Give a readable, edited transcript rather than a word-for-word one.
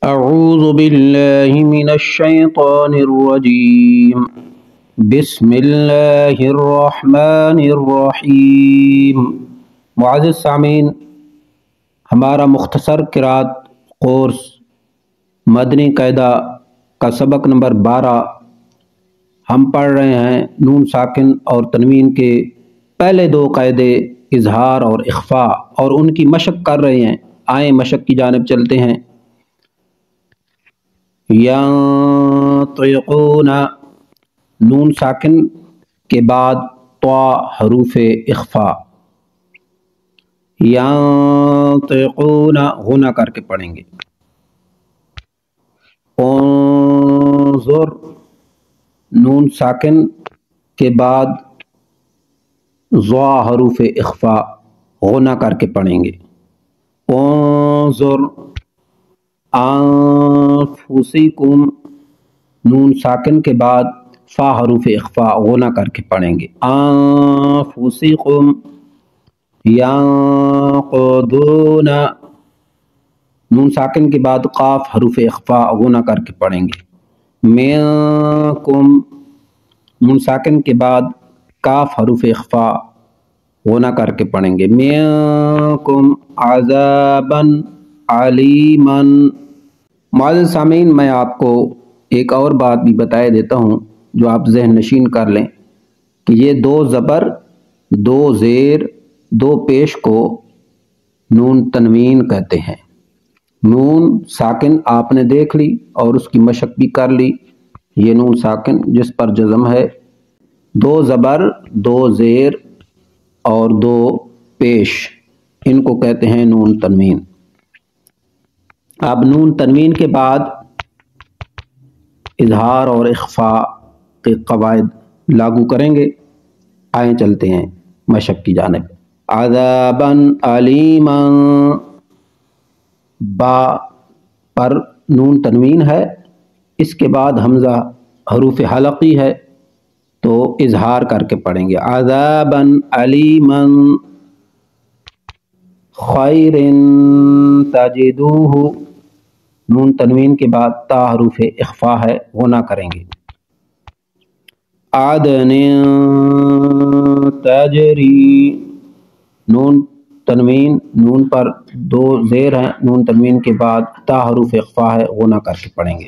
اعوذ باللہ من الشیطان الرجیم بسم اللہ الرحمن الرحیم۔ معزز سامعین، ہمارا مختصر قرات کورس مدنی قاعدہ کا سبق نمبر 12 ہم پڑھ رہے ہیں۔ نون ساکن اور تنوین کے پہلے دو قاعدے اظہار اور اخفاء اور ان کی مشق کر رہے ہیں۔ آئیں مشق کی جانب چلتے ہیں۔ ینطقون، نون ساکن کے بعد طا حروف اخفاء، ینطقون غنہ کر کے پڑھیں گے۔ انظر، نون ساکن کے بعد ضا حروف اخفاء غنہ کر کے پڑھیں گے۔ انظر، انفسکم، نون ساکن کے بعد فا حروف اخفاء غنہ کر کے پڑھیں گے۔ انفسکم، ینقضون، نون ساکن کے بعد قاف حروف اخفاء غنہ کر کے پڑھیں گے۔ منکم، نون ساکن کے بعد کاف حروف اخفاء غنہ کر کے پڑھیں گے۔ منکم عذابا علیما۔ معزز سامعین، میں آپ کو ایک اور بات بھی بتائے دیتا ہوں جو آپ ذہن نشین کر لیں کہ یہ دو زبر، دو زیر، دو پیش کو نون تنوین کہتے ہیں۔ نون ساکن آپ نے دیکھ لی اور اس کی مشق بھی کر لی۔ یہ نون ساکن جس پر جزم ہے، دو زبر، دو زیر اور دو پیش، ان کو کہتے ہیں نون تنوین۔ اب نون تنوین کے بعد اظہار اور اخفاء کے قواعد لاگو کریں گے۔ آئیں چلتے ہیں مشق کی جانب۔ عذابا علیما، با پر نون تنوین ہے، اس کے بعد حمزہ حروف حلقی ہے تو اظہار کر کے پڑھیں گے۔ عذابا علیما خیر تجدوہ، نون تنوین کے بعد تا حروف اخفاء ہے، غنہ کریں گے۔ عدن تجری، نون تنوین، نون پر دو زیر ہیں، نون تنوین کے بعد تا حروف اخفاء ہے، غنہ کر کے پڑھیں گے۔